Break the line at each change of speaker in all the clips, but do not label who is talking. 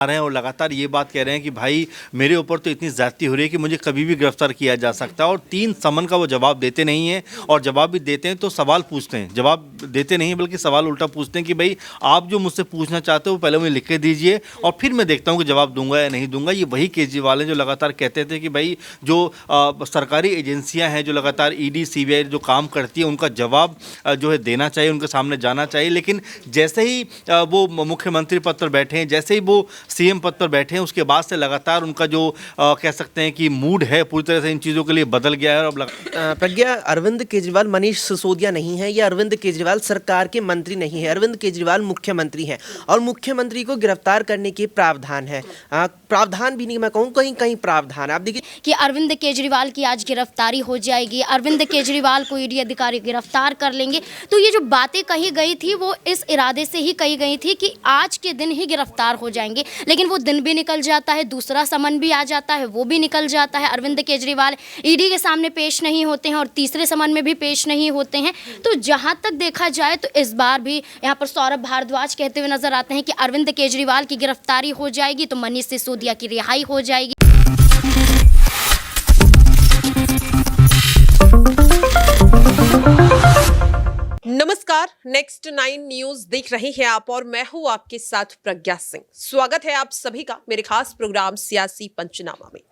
रहे हैं और लगातार ये बात कह रहे हैं कि भाई मेरे ऊपर तो इतनी ज़्यादती हो रही है कि मुझे कभी भी गिरफ्तार किया जा सकता है। और 3 समन का वो जवाब देते नहीं हैं, और जवाब भी देते हैं तो सवाल पूछते हैं, जवाब देते नहीं हैं बल्कि सवाल उल्टा पूछते हैं कि भाई आप जो मुझसे पूछना चाहते हो पहले मुझे लिख के दीजिए और फिर मैं देखता हूँ कि जवाब दूंगा या नहीं दूंगा। ये वही केजरीवाल हैं जो लगातार कहते थे कि भाई जो सरकारी एजेंसियाँ हैं, जो लगातार ईडी सीबीआई जो काम करती है, उनका जवाब जो है देना चाहिए, उनके सामने जाना चाहिए। लेकिन जैसे ही वो मुख्यमंत्री पद पर बैठे हैं, जैसे ही वो सीएम पद पर बैठे हैं, उसके बाद से लगातार उनका जो कह सकते हैं कि मूड है पूरी तरह से इन चीज़ों के लिए बदल गया है। और
प्रज्ञा, अरविंद केजरीवाल मनीष सिसोदिया नहीं है, या अरविंद केजरीवाल सरकार के मंत्री नहीं है। अरविंद केजरीवाल मुख्यमंत्री हैं और मुख्यमंत्री को गिरफ्तार करने के प्रावधान है। प्रावधान भी नहीं, मैं कहूँ कहीं कहीं प्रावधान। आप देखिए
कि अरविंद केजरीवाल की आज गिरफ्तारी हो जाएगी, अरविंद केजरीवाल को ईडी अधिकारी गिरफ्तार कर लेंगे। तो ये जो बातें कही गई थी वो इस इरादे से ही कही गई थी कि आज के दिन ही गिरफ्तार हो जाएंगे, लेकिन वो दिन भी निकल जाता है, दूसरा समन भी आ जाता है, वो भी निकल जाता है। अरविंद केजरीवाल ईडी के सामने पेश नहीं होते हैं और तीसरे समन में भी पेश नहीं होते हैं। तो जहां तक देखा जाए तो इस बार भी यहाँ पर सौरभ भारद्वाज कहते हुए नजर आते हैं कि अरविंद केजरीवाल की गिरफ्तारी हो जाएगी तो मनीष सिसोदिया की रिहाई हो जाएगी।
नमस्कार, नेक्स्ट 9 न्यूज देख रहे हैं आप और मैं हूं आपके साथ प्रज्ञा सिंह। स्वागत है आप सभी का मेरे खास प्रोग्राम सियासी पंचनामा में।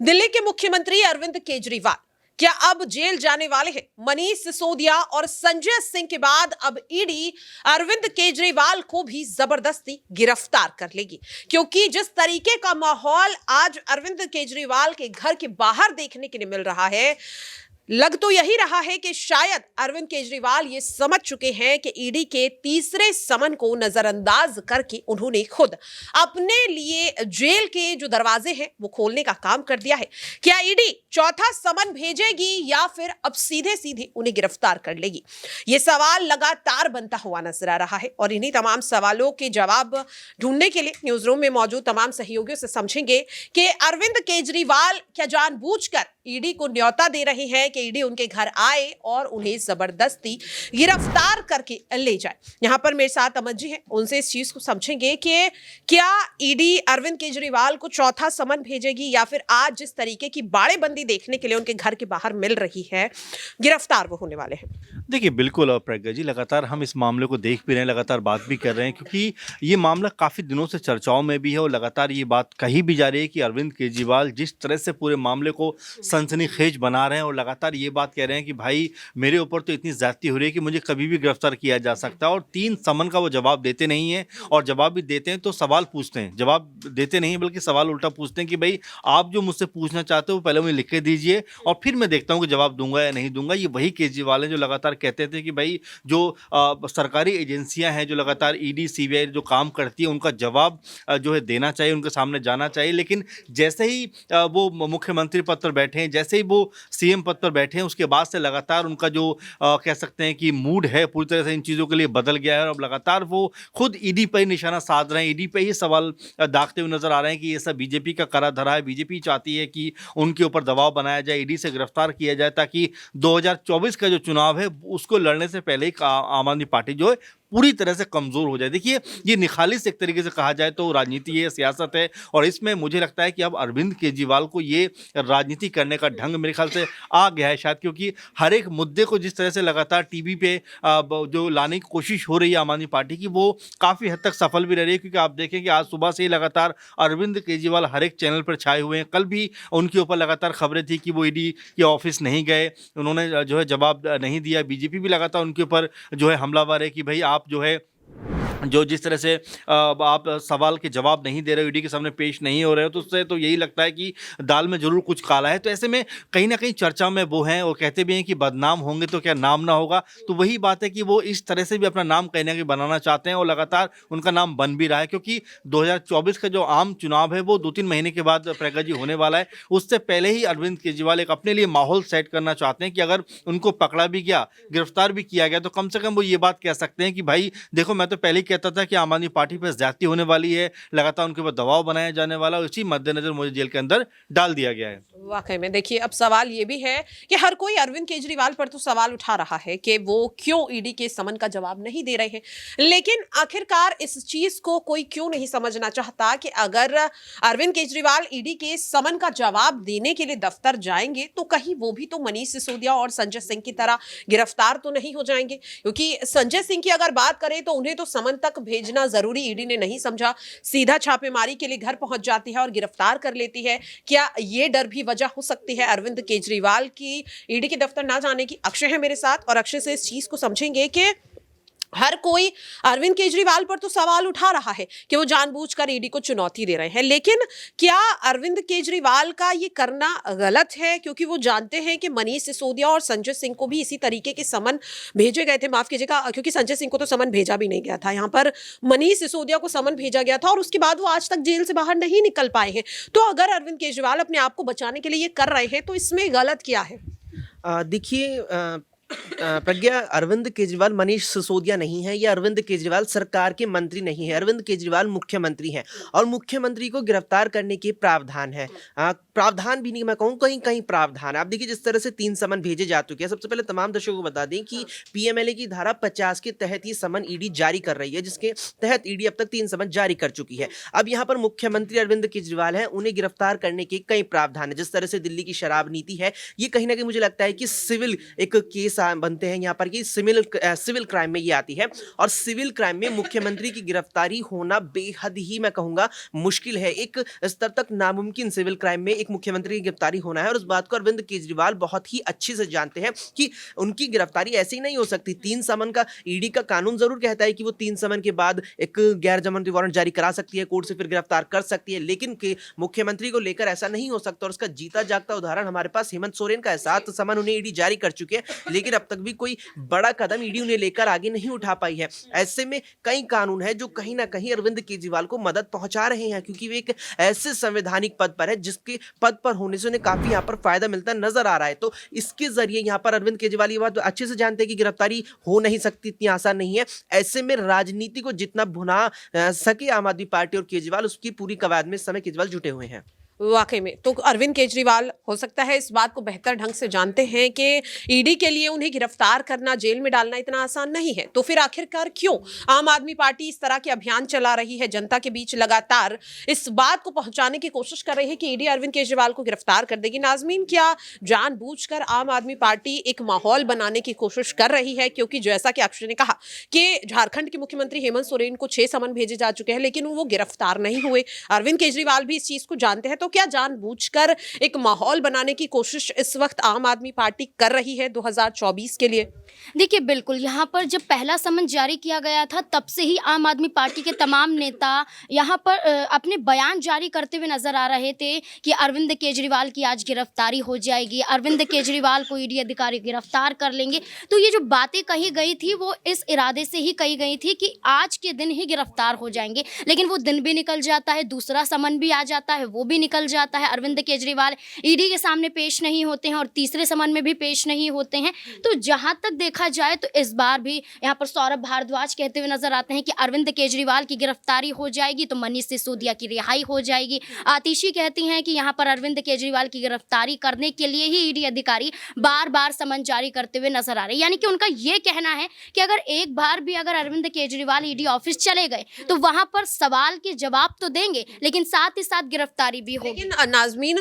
दिल्ली के मुख्यमंत्री अरविंद केजरीवाल क्या अब जेल जाने वाले हैं? मनीष सिसोदिया और संजय सिंह के बाद अब ईडी अरविंद केजरीवाल को भी जबरदस्ती गिरफ्तार कर लेगी, क्योंकि जिस तरीके का माहौल आज अरविंद केजरीवाल के घर के बाहर देखने के लिए मिल रहा है, लग तो यही रहा है कि शायद अरविंद केजरीवाल ये समझ चुके हैं कि ईडी के तीसरे समन को नजरअंदाज करके उन्होंने खुद अपने लिए जेल के जो दरवाजे हैं वो खोलने का काम कर दिया है। क्या ईडी चौथा समन भेजेगी या फिर अब सीधे सीधे उन्हें गिरफ्तार कर लेगी? ये सवाल लगातार बनता हुआ नजर आ रहा है और इन्हीं तमाम सवालों के जवाब ढूंढने के लिए न्यूज रूम में मौजूद तमाम सहयोगियों से समझेंगे कि अरविंद केजरीवाल क्या जानबूझकर ईडी को न्योता दे रहे हैं कि ईडी उनके घर आए और उन्हें जबरदस्ती गिरफ्तार करके ले जाए। यहां पर मेरे साथ अमन जी हैं, उनसे इस चीज को समझेंगे कि क्या ईडी अरविंद केजरीवाल को चौथा समन भेजेगी या फिर आज जिस तरीके की बाड़ेबंदी देखने के लिए उनके घर के बाहर मिल रही है, गिरफ्तार वो होने वाले हैं।
देखिए बिल्कुल, और प्रज्ञा जी लगातार हम इस मामले को देख भी रहे हैं, लगातार बात भी कर रहे हैं, क्योंकि ये मामला काफ़ी दिनों से चर्चाओं में भी है और लगातार ये बात कही भी जा रही है कि अरविंद केजरीवाल जिस तरह से पूरे मामले को सनसनीखेज बना रहे हैं और लगातार ये बात कह रहे हैं कि भाई मेरे ऊपर तो इतनी ज़्यादती हो रही है कि मुझे कभी भी गिरफ्तार किया जा सकता है। और 3 समन का वो जवाब देते नहीं हैं, और जवाब भी देते हैं तो सवाल पूछते हैं, जवाब देते नहीं बल्कि सवाल उल्टा पूछते हैं कि भाई आप जो मुझसे पूछना चाहते हो पहले मुझे लिख के दीजिए और फिर मैं देखता हूँ कि जवाब दूंगा या नहीं दूंगा। ये वही केजरीवाल हैं जो लगातार कहते थे कि भाई जो सरकारी एजेंसियां हैं, जो लगातार ईडी सीबीआई जो काम करती है, उनका जवाब जो है देना चाहिए, उनके सामने जाना चाहिए। लेकिन जैसे ही वो मुख्यमंत्री पद पर बैठे हैं, जैसे ही वो सीएम पद पर बैठे हैं, उसके बाद से लगातार उनका जो कह सकते हैं कि मूड है पूरी तरह से इन चीज़ों के लिए बदल गया है। और अब लगातार वो खुद ईडी पर ही निशाना साध रहे हैं, ईडी पे ही सवाल दागते हुए नजर आ रहे हैं कि ये सब बीजेपी का करा धरा है। बीजेपी चाहती है कि उनके ऊपर दबाव बनाया जाए, ईडी से गिरफ्तार किया जाए, ताकि 2024 का जो चुनाव है उसको लड़ने से पहले ही आम आदमी पार्टी जो है पूरी तरह से कमज़ोर हो जाए। देखिए ये निखालिस एक तरीके से कहा जाए तो राजनीति है, सियासत है, और इसमें मुझे लगता है कि अब अरविंद केजरीवाल को ये राजनीति करने का ढंग मेरे ख्याल से आ गया है शायद, क्योंकि हर एक मुद्दे को जिस तरह से लगातार टीवी पे जो लाने की कोशिश हो रही है आम आदमी पार्टी की, वो काफ़ी हद तक सफल भी रह रही है। क्योंकि आप देखें कि आज सुबह से ही लगातार अरविंद केजरीवाल हर एक चैनल पर छाए हुए हैं। कल भी उनके ऊपर लगातार खबरें थी कि वो ईडी के ऑफिस नहीं गए, उन्होंने जो है जवाब नहीं दिया। बीजेपी भी लगातार उनके ऊपर जो है हमलावर है कि भाई आप जो है जो जिस तरह से आप सवाल के जवाब नहीं दे रहे हो, ईडी के सामने पेश नहीं हो रहे हो, तो उससे तो यही लगता है कि दाल में ज़रूर कुछ काला है। तो ऐसे में कहीं ना कहीं चर्चा में वो हैं और कहते भी हैं कि बदनाम होंगे तो क्या नाम ना होगा। तो वही बात है कि वो इस तरह से भी अपना नाम कहीं ना कहीं बनाना चाहते हैं और लगातार उनका नाम बन भी रहा है, क्योंकि 2024 का जो आम चुनाव है वो 2-3 महीने के बाद प्रज्ञा जी होने वाला है। उससे पहले ही अरविंद केजरीवाल एक अपने लिए माहौल सेट करना चाहते हैं कि अगर उनको पकड़ा भी गया, गिरफ्तार भी किया गया, तो कम से कम वो ये बात कह सकते हैं कि भाई देखो मैं तो पहले ही कहता था कि आम आदमी पार्टी पर ज्यादती होने वाली है, लगातार उनके ऊपर दबाव बनाया जाने वाला, और इसी मद्देनजर मुझे जेल के अंदर डाल दिया गया है।
वाकई में देखिए, अब सवाल ये भी है कि हर कोई अरविंद केजरीवाल पर तो सवाल उठा रहा है कि वो क्यों ईडी के समन का जवाब नहीं दे रहे हैं, लेकिन आखिरकार इस चीज को कोई क्यों नहीं समझना चाहता कि अगर अरविंद केजरीवाल ईडी के समन का जवाब देने के लिए दफ्तर जाएंगे तो कहीं वो भी तो मनीष सिसोदिया और संजय सिंह की तरह गिरफ्तार तो नहीं हो जाएंगे। क्योंकि संजय सिंह की अगर बात करें तो उन्हें तो समन तक भेजना जरूरी ईडी ने नहीं समझा, सीधा छापेमारी के लिए घर पहुंच जाती है और गिरफ्तार कर लेती है। क्या ये डर भी वजह हो सकती है अरविंद केजरीवाल की ईडी के दफ्तर ना जाने की? अक्षय है मेरे साथ और अक्षय से इस चीज को समझेंगे कि हर कोई अरविंद केजरीवाल पर तो सवाल उठा रहा है कि वो जानबूझकर ईडी को चुनौती दे रहे हैं, लेकिन क्या अरविंद केजरीवाल का ये करना गलत है? क्योंकि वो जानते हैं कि मनीष सिसोदिया और संजय सिंह को भी इसी तरीके के समन भेजे गए थे, माफ कीजिएगा, क्योंकि संजय सिंह को तो समन भेजा भी नहीं गया था, यहाँ पर मनीष सिसोदिया को समन भेजा गया था और उसके बाद वो आज तक जेल से बाहर नहीं निकल पाए हैं। तो अगर अरविंद केजरीवाल अपने आप को बचाने के लिए ये कर रहे हैं तो इसमें गलत क्या है?
देखिए प्रज्ञा, अरविंद केजरीवाल मनीष सिसोदिया नहीं है, या अरविंद केजरीवाल सरकार के मंत्री नहीं है। अरविंद केजरीवाल मुख्यमंत्री हैं और मुख्यमंत्री को गिरफ्तार करने के प्रावधान है। प्रावधान भी नहीं, मैं कहूँ कहीं कहीं प्रावधान है। आप देखिए जिस तरह से 3 समन भेजे जा चुके हैं। सबसे पहले तमाम दर्शकों को बता दें कि पीएमएलए की धारा 50 के तहत ये समन ईडी जारी कर रही है, जिसके तहत ईडी अब तक 3 समन जारी कर चुकी है। अब यहाँ पर मुख्यमंत्री अरविंद केजरीवाल हैं, उन्हें गिरफ्तार करने के कई प्रावधान है। जिस तरह से दिल्ली की शराब नीति है, ये कहीं ना कहीं मुझे लगता है कि सिविल एक केस बनते हैं यहाँ पर कि सिविल क्राइम में ये आती है, और सिविल क्राइम में मुख्यमंत्री की गिरफ्तारी होना बेहद ही, मैं कहूँगा, मुश्किल है। एक स्तर तक नामुमकिन सिविल क्राइम में एक मुख्यमंत्री की गिरफ्तारी होना है, और उस बात को अरविंद केजरीवाल बहुत ही अच्छे से जानते हैं कि उनकी गिरफ्तारी ऐसे ही नहीं हो सकती। 3 समन का ईडी का कानून जरूर कहता है कि वो 3 समन के बाद एक गैर जमानती वारंट जारी करा सकती है, कोर्ट से फिर गिरफ्तार कर सकती है, लेकिन मुख्यमंत्री को लेकर ऐसा नहीं हो सकता। और उसका जीता जागता उदाहरण हमारे पास हेमंत सोरेन का है। 7 समन उन्हें ईडी जारी कर चुके हैं, लेकिन अब तक भी कोई बड़ा कदम ईडी उन्हें लेकर आगे नहीं उठा पाई है। ऐसे में कई कानून है जो कहीं ना कहीं अरविंद केजरीवाल को मदद पहुंचा रहे हैं, क्योंकि वे एक ऐसे संवैधानिक पद पर है जिसके पद पर होने से उन्हें काफी यहाँ पर फायदा मिलता नजर आ रहा है। तो इसके जरिए यहाँ पर अरविंद केजरीवाल ये बात अच्छे से जानते हैं कि गिरफ्तारी हो नहीं सकती, इतनी आसान नहीं है। ऐसे में राजनीति को जितना भुना सके आम आदमी पार्टी और केजरीवाल, उसकी पूरी कवायद में इस समय केजरीवाल जुटे हुए हैं।
वाकई में तो अरविंद केजरीवाल हो सकता है इस बात को बेहतर ढंग से जानते हैं कि ईडी के लिए उन्हें गिरफ्तार करना, जेल में डालना इतना आसान नहीं है। तो फिर आखिरकार क्यों आम आदमी पार्टी इस तरह के अभियान चला रही है, जनता के बीच लगातार इस बात को पहुंचाने की कोशिश कर रही है कि ईडी अरविंद केजरीवाल को गिरफ्तार कर देगी? नाजमीन, क्या जानबूझकर आम आदमी पार्टी एक माहौल बनाने की कोशिश कर रही है? क्योंकि जैसा कि अक्षय ने कहा कि झारखंड के मुख्यमंत्री हेमंत सोरेन को 6 समन भेजे जा चुके हैं, लेकिन वो गिरफ्तार नहीं हुए। अरविंद केजरीवाल भी इस चीज को जानते हैं। तो क्या जानबूझकर एक माहौल बनाने की कोशिश इस वक्त आम आदमी पार्टी कर रही है 2024 के लिए?
देखिए बिल्कुल, यहाँ पर जब पहला समन जारी किया गया था तब से ही आम आदमी पार्टी के तमाम नेता यहाँ पर अपने बयान जारी करते हुए नजर आ रहे थे कि अरविंद केजरीवाल की आज गिरफ्तारी हो जाएगी, अरविंद केजरीवाल को ईडी अधिकारी गिरफ्तार कर लेंगे। तो ये जो बातें कही गई थी वो इस इरादे से ही कही गई थी कि आज के दिन ही गिरफ्तार हो जाएंगे, लेकिन वो दिन भी निकल जाता है, दूसरा समन भी आ जाता है, वो भी निकल जाता है। अरविंद केजरीवाल ईडी के सामने पेश नहीं होते हैं और तीसरे समन में भी पेश नहीं होते हैं। तो जहां तक देखा जाए तो इस बार भी यहाँ पर सौरभ भारद्वाज कहते हुए नजर आते हैं कि अरविंद केजरीवाल की गिरफ्तारी हो जाएगी तो मनीष सिसोदिया की रिहाई हो जाएगी। आतिशी कहती हैं कि यहाँ पर अरविंद केजरीवाल की गिरफ्तारी करने के लिए ही ईडी अधिकारी बार बार समन जारी करते हुए नजर आ रहे हैं। यानी कि उनका ये कहना है कि अगर एक बार भी अगर अरविंद केजरीवाल ईडी ऑफिस चले गए तो वहां पर सवाल के जवाब तो देंगे, लेकिन साथ ही साथ गिरफ्तारी भी होगी।
लेकिन नाजमीन,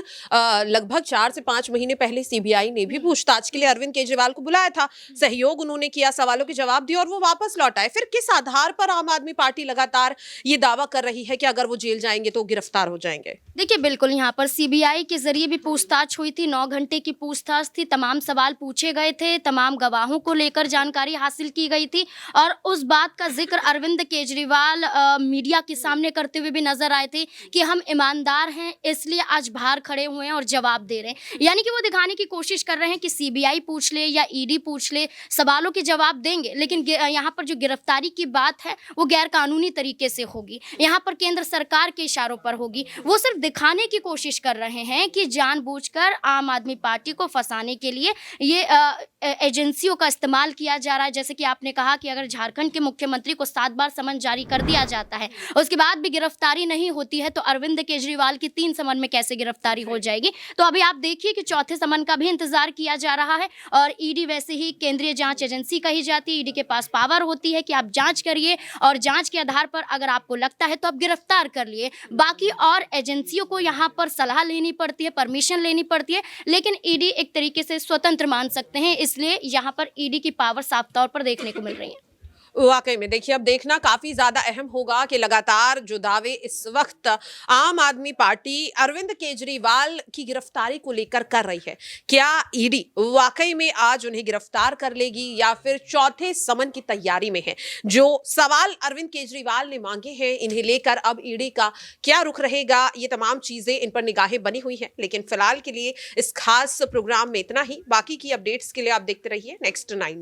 लगभग 4 से 5 महीने पहले सीबीआई ने भी पूछताछ के लिए अरविंद केजरीवाल को बुलाया था, सहयोग उन्होंने किया, सवालों के जवाब दिए और वो वापस लौट आए। फिर किस आधार पर आम आदमी पार्टी लगातार ये दावा कर रही है कि अगर वो जेल जाएंगे तो गिरफ्तार हो जाएंगे?
देखिए बिल्कुल, यहाँ पर सीबीआई के जरिए भी पूछताछ हुई थी, 9 घंटे की पूछताछ थी, तमाम सवाल पूछे गए थे, तमाम गवाहों को लेकर जानकारी हासिल की गई थी और उस बात का जिक्र अरविंद केजरीवाल मीडिया के सामने करते हुए भी नजर आए थे कि हम ईमानदार हैं, इसलिए आज बाहर खड़े हुए हैं और जवाब दे रहे हैं। यानी कि वो दिखाने की कोशिश कर रहे हैं कि सीबीआई पूछ ले या ईडी पूछ ले, सवालों के जवाब देंगे, लेकिन यहाँ पर जो गिरफ्तारी की बात है वो गैर कानूनी तरीके से होगी, यहाँ पर केंद्र सरकार के इशारों पर होगी। वो सिर्फ दिखाने की कोशिश कर रहे हैं कि जानबूझकर आम आदमी पार्टी को फंसाने के लिए ये एजेंसियों का इस्तेमाल किया जा रहा है। जैसे कि आपने कहा कि अगर झारखंड के मुख्यमंत्री को 7 बार समन जारी कर दिया जाता है, उसके बाद भी गिरफ्तारी नहीं होती है, तो अरविंद केजरीवाल की 3 समन में कैसे गिरफ्तारी हो जाएगी। तो अभी आप देखिए कि चौथे समन का भी इंतजार किया जा रहा है। और ईडी वैसे ही केंद्रीय जांच एजेंसी कही जाती है, ईडी के पास पावर होती है कि आप जांच करिए और जांच के आधार पर अगर आपको लगता है तो आप गिरफ्तार कर लिए। बाकी और एजेंसियों को यहाँ पर सलाह लेनी पड़ती है, परमिशन लेनी पड़ती है, लेकिन ईडी एक तरीके से स्वतंत्र मान सकते हैं, इसलिए यहाँ पर ईडी की पावर साफ तौर पर देखने को मिल रही है।
वाकई में देखिए, अब देखना काफी ज्यादा अहम होगा कि लगातार जो दावे इस वक्त आम आदमी पार्टी अरविंद केजरीवाल की गिरफ्तारी को लेकर कर रही है, क्या ईडी वाकई में आज उन्हें गिरफ्तार कर लेगी या फिर चौथे समन की तैयारी में है। जो सवाल अरविंद केजरीवाल ने मांगे हैं, इन्हें लेकर अब ईडी का क्या रुख रहेगा, ये तमाम चीजें इन पर निगाहें बनी हुई हैं। लेकिन फिलहाल के लिए इस खास प्रोग्राम में इतना ही। बाकी की अपडेट्स के लिए आप देखते रहिए नेक्स्ट 9 न्यूज़।